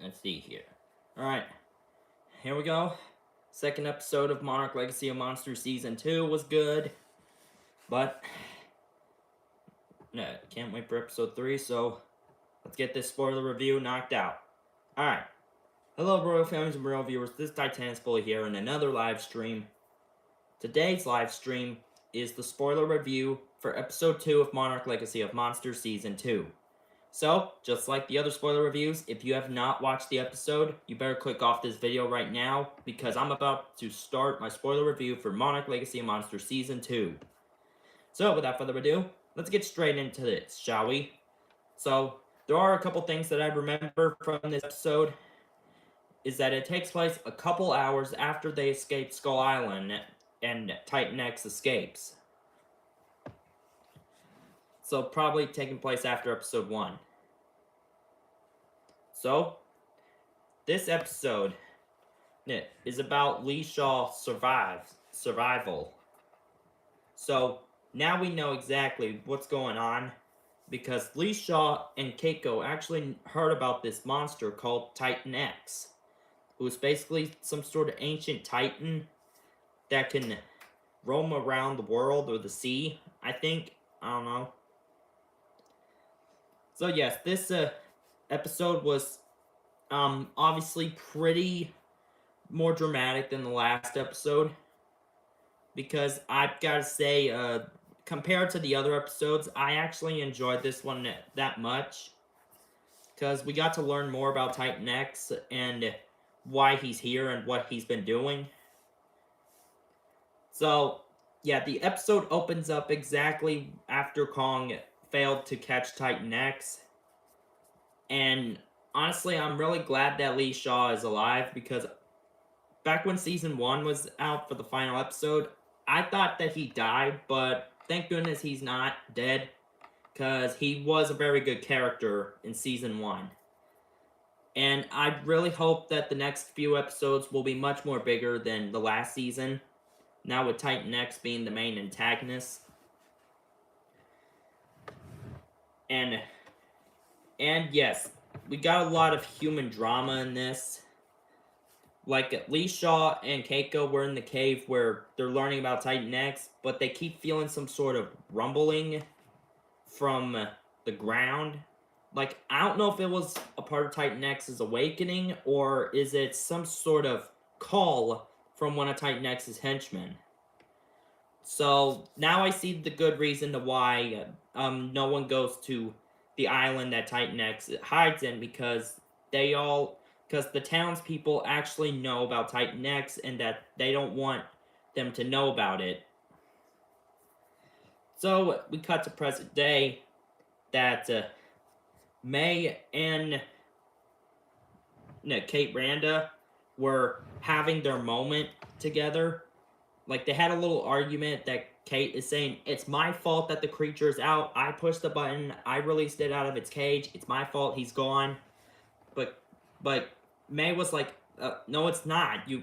Let's see here. Alright, here we go. Second episode of Monarch Legacy of Monsters Season 2 was good. But, no, can't wait for episode 3, so let's get this spoiler review knocked out. Alright. Hello, Royal families and Royal viewers. This is Titanus Bully here in another live stream. Today's live stream is the spoiler review for episode 2 of Monarch Legacy of Monsters Season 2. So, just like the other spoiler reviews, if you have not watched the episode, you better click off this video right now, because I'm about to start my spoiler review for Monarch Legacy of Monsters Season 2. So, without further ado, let's get straight into this, shall we? So, there are a couple things that I remember from this episode, is that it takes place a couple hours after they escape Skull Island, and Titan X escapes. So, probably taking place after episode 1. So, this episode is about Lee Shaw survival. So, now we know exactly what's going on, because Lee Shaw and Keiko actually heard about this monster called Titan X, who is basically some sort of ancient titan that can roam around the world or the sea, I think. I don't know. So yes, this episode was obviously pretty more dramatic than the last episode, because I've got to say, compared to the other episodes, I actually enjoyed this one that much, because we got to learn more about Titan X and why he's here and what he's been doing. So yeah, the episode opens up exactly after Kong failed to catch Titan X, and honestly, I'm really glad that Lee Shaw is alive, because back when Season 1 was out for the final episode, I thought that he died, but thank goodness he's not dead, because he was a very good character in Season 1. And I really hope that the next few episodes will be much more bigger than the last season, now with Titan X being the main antagonist. And yes, we got a lot of human drama in this. Like, Lee Shaw and Keiko were in the cave where they're learning about Titan X, but they keep feeling some sort of rumbling from the ground. Like, I don't know if it was a part of Titan X's awakening, or is it some sort of call from one of Titan X's henchmen. So, now I see the good reason to why no one goes to the island that Titan X hides in, because the townspeople actually know about Titan X, and that they don't want them to know about it. So, we cut to present day, that May and Kate Randa were having their moment together. Like, they had a little argument that Kate is saying, it's my fault that the creature's out. I pushed the button. I released it out of its cage. It's my fault he's gone. But May was like, no, it's not. You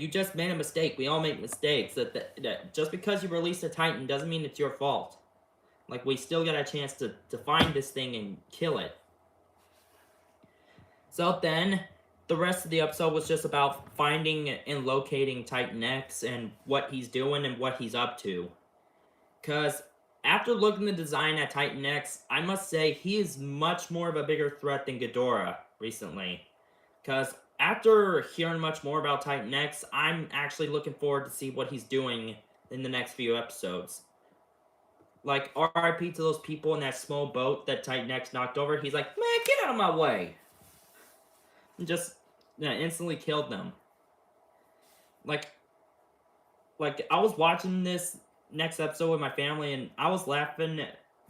just made a mistake. We all make mistakes. That just because you released a Titan doesn't mean it's your fault. Like, we still got a chance to find this thing and kill it. So then, the rest of the episode was just about finding and locating Titan X and what he's doing and what he's up to. Because after looking at the design at Titan X, I must say he is much more of a bigger threat than Ghidorah recently. Because after hearing much more about Titan X, I'm actually looking forward to see what he's doing in the next few episodes. Like, RIP to those people in that small boat that Titan X knocked over. He's like, man, get out of my way! And just instantly killed them. Like, I was watching this next episode with my family, and I was laughing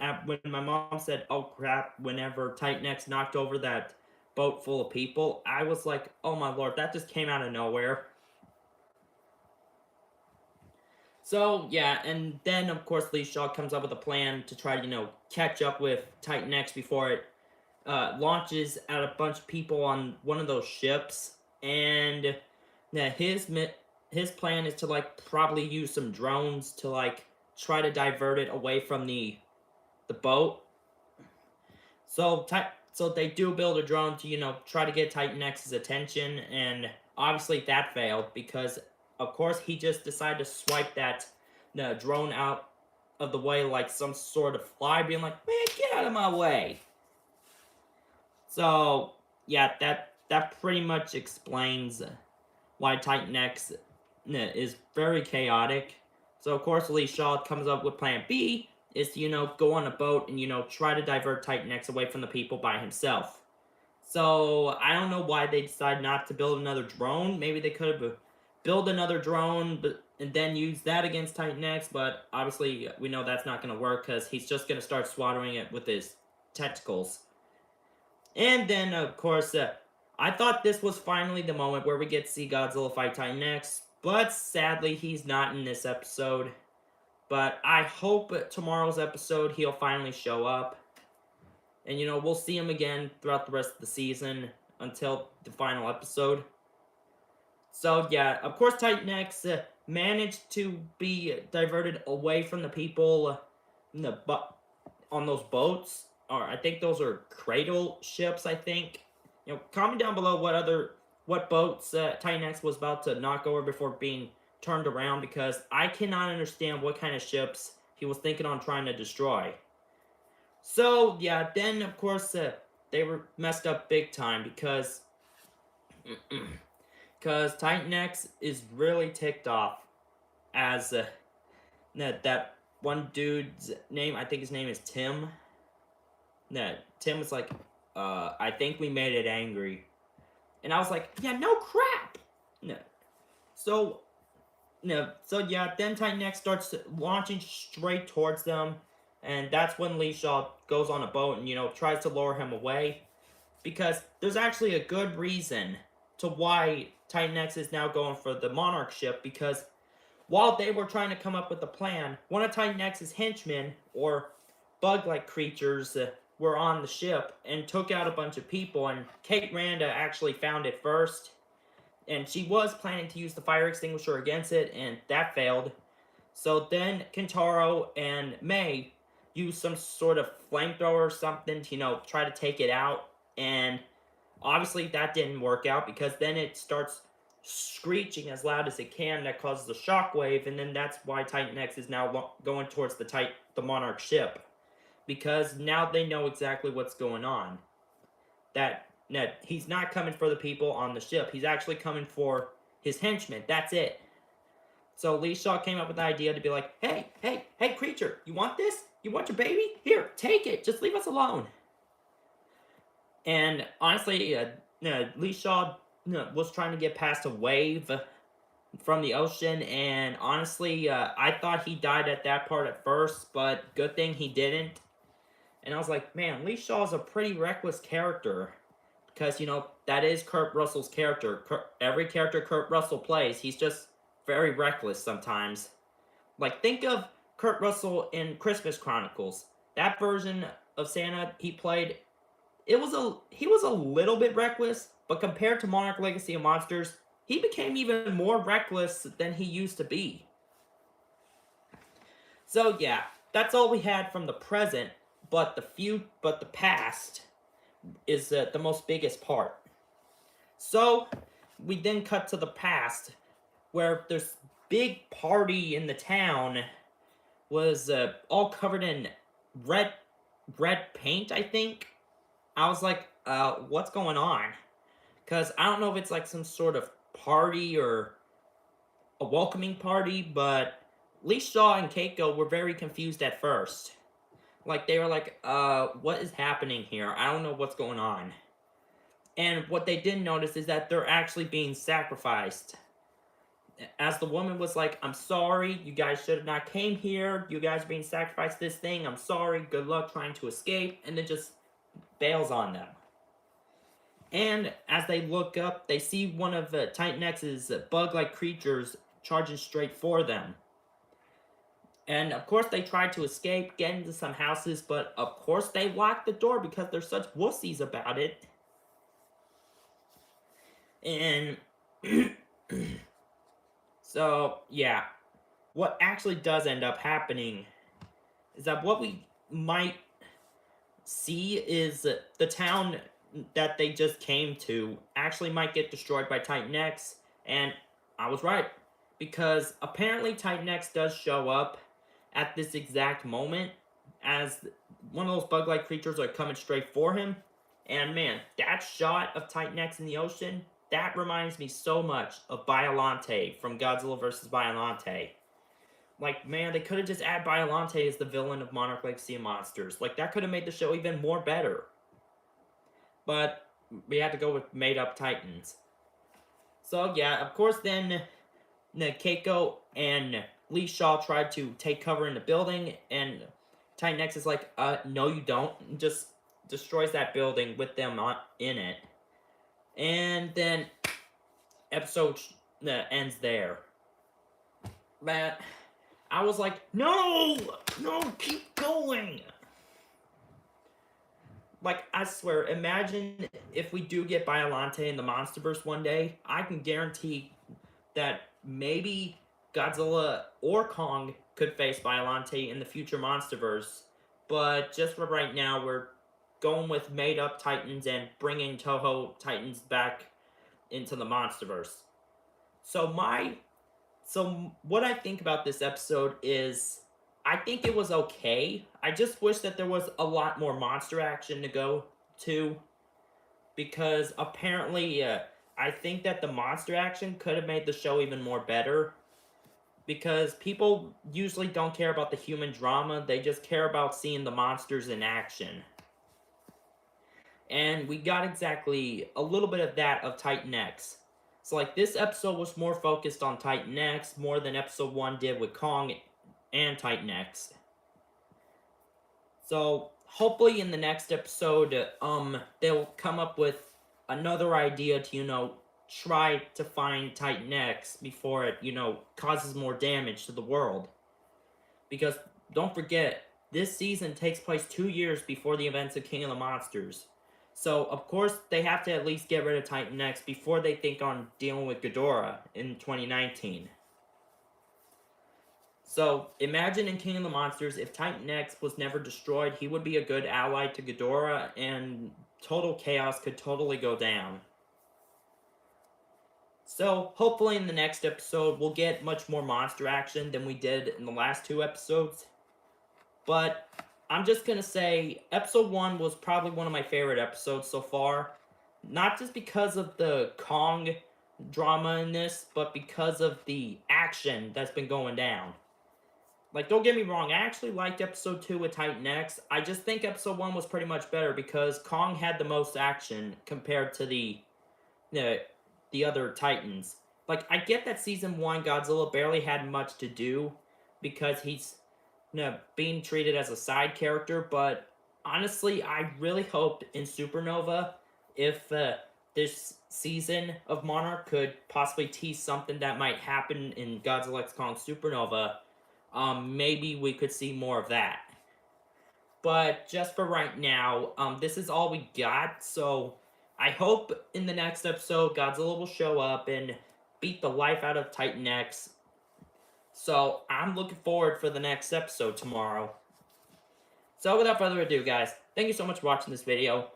at when my mom said, oh crap, whenever Titan X knocked over that boat full of people. I was like, oh my lord, that just came out of nowhere. So, yeah, and then, of course, Lee Shaw comes up with a plan to try to, catch up with Titan X before it launches at a bunch of people on one of those ships. And his plan is to, probably use some drones to, try to divert it away from the boat. So So they do build a drone to, try to get Titan X's attention, and obviously that failed because, of course, he just decided to swipe that drone out of the way like some sort of fly, being like, "Man, get out of my way!" So yeah, that pretty much explains why Titan X is very chaotic. So of course, Lee Shaw comes up with Plan B, is to go on a boat and try to divert Titan X away from the people by himself. So I don't know why they decided not to build another drone. Maybe they could have built another drone, and then use that against Titan X. But obviously, we know that's not going to work because he's just going to start swallowing it with his tentacles. And then, of course, I thought this was finally the moment where we get to see Godzilla fight Titan X, but sadly, he's not in this episode. But I hope tomorrow's episode he'll finally show up. And, we'll see him again throughout the rest of the season until the final episode. So, yeah, of course, Titan X managed to be diverted away from the people on those boats. Or I think those are cradle ships, I think. Comment down below what boats Titan X was about to knock over before being turned around, because I cannot understand what kind of ships he was thinking on trying to destroy. So, yeah, then, of course, they were messed up big time because Titan X is really ticked off as that one dude's name, I think his name is Tim. Tim was like, I think we made it angry. And I was like, yeah, no crap! So yeah, then Titan X starts launching straight towards them, and that's when Lee Shaw goes on a boat and, tries to lure him away. Because there's actually a good reason to why Titan X is now going for the Monarch ship, because while they were trying to come up with a plan, one of Titan X's henchmen, or bug-like creatures, were on the ship and took out a bunch of people, and Kate Randa actually found it first. And she was planning to use the fire extinguisher against it, and that failed. So then Kentaro and May used some sort of flamethrower or something to, try to take it out. And obviously that didn't work out, because then it starts screeching as loud as it can. That causes a shockwave, and then that's why Titan X is now going towards the Monarch ship. Because now they know exactly what's going on. That he's not coming for the people on the ship. He's actually coming for his henchmen. That's it. So Lee Shaw came up with the idea to be like, hey, creature, you want this? You want your baby? Here, take it. Just leave us alone. And honestly, Lee Shaw was trying to get past a wave from the ocean, and honestly, I thought he died at that part at first, but good thing he didn't. And I was like, man, Lee Shaw's a pretty reckless character. Because, that is Kurt Russell's character. Every character Kurt Russell plays, he's just very reckless sometimes. Like, think of Kurt Russell in Christmas Chronicles. That version of Santa he played, he was a little bit reckless, but compared to Monarch Legacy of Monsters, he became even more reckless than he used to be. So yeah, that's all we had from the present, but the past is the most biggest part. So we then cut to the past, where this big party in the town was all covered in red paint, I think. I was like, what's going on? Because I don't know if it's like some sort of party or a welcoming party, but Lee Shaw and Keiko were very confused at first. Like, they were like, what is happening here? I don't know what's going on. And what they didn't notice is that they're actually being sacrificed. As the woman was like, I'm sorry, you guys should have not came here. You guys are being sacrificed to this thing. I'm sorry, good luck trying to escape. And then just bails on them. And as they look up, they see one of Titan X's bug-like creatures charging straight for them. And of course they try to escape, get into some houses, but of course they lock the door because they're such wussies about it. And so, yeah, what actually does end up happening is that what we might C is the town that they just came to actually might get destroyed by Titan X, and I was right. Because apparently Titan X does show up at this exact moment as one of those bug-like creatures are coming straight for him. And man, that shot of Titan X in the ocean, that reminds me so much of Biollante from Godzilla vs. Biollante. Like, man, they could have just added Biollante as the villain of Monarch Legacy of Monsters. Like, that could have made the show even more better. But we had to go with made-up Titans. So, yeah, of course, then Keiko and Lee Shaw tried to take cover in the building, and Titan X is like, no you don't, and just destroys that building with them in it. And then episode ends there. But I was like, no, keep going. Like, I swear, imagine if we do get Biollante in the Monsterverse one day, I can guarantee that maybe Godzilla or Kong could face Biollante in the future Monsterverse. But just for right now, we're going with made-up Titans and bringing Toho Titans back into the Monsterverse. So what I think about this episode is, I think it was okay. I just wish that there was a lot more monster action to go to. Because apparently, I think that the monster action could have made the show even more better. Because people usually don't care about the human drama, they just care about seeing the monsters in action. And we got exactly a little bit of that of Titan X. So like, this episode was more focused on Titan X more than episode 1 did with Kong and Titan X. So hopefully in the next episode, they'll come up with another idea to, try to find Titan X before it, causes more damage to the world. Because don't forget, this season takes place 2 years before the events of King of the Monsters. So, of course, they have to at least get rid of Titan X before they think on dealing with Ghidorah in 2019. So, imagine in King of the Monsters, if Titan X was never destroyed, he would be a good ally to Ghidorah, and total chaos could totally go down. So, hopefully in the next episode, we'll get much more monster action than we did in the last 2 episodes. But I'm just gonna say, episode 1 was probably one of my favorite episodes so far. Not just because of the Kong drama in this, but because of the action that's been going down. Like, don't get me wrong, I actually liked episode 2 with Titan X. I just think episode 1 was pretty much better because Kong had the most action compared to the other Titans. Like, I get that season 1 Godzilla barely had much to do because he's being treated as a side character, but honestly, I really hoped in Supernova, if this season of Monarch could possibly tease something that might happen in Godzilla x Kong Supernova, maybe we could see more of that. But just for right now, this is all we got, so I hope in the next episode Godzilla will show up and beat the life out of Titan X. So, I'm looking forward for the next episode tomorrow. So, without further ado, guys, thank you so much for watching this video.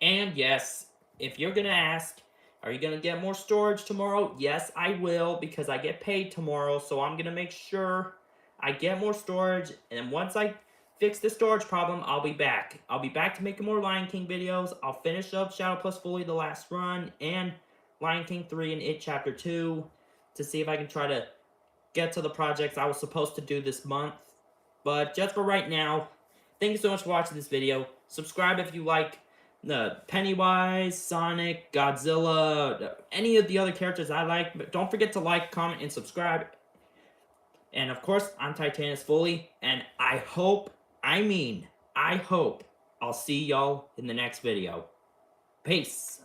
And yes, if you're gonna ask, are you gonna get more storage tomorrow? Yes, I will, because I get paid tomorrow, so I'm gonna make sure I get more storage, and once I fix the storage problem, I'll be back. I'll be back to making more Lion King videos. I'll finish up Shadow Plus Fully the last run, and Lion King 3 and It Chapter 2, to see if I can try to get to the projects I was supposed to do this month. But just for right now, thank you so much for watching this video. Subscribe if you like Pennywise, Sonic, Godzilla, any of the other characters I like. But don't forget to like, comment, and subscribe. And of course, I'm Titanus Fully, and I hope I'll see y'all in the next video. Peace.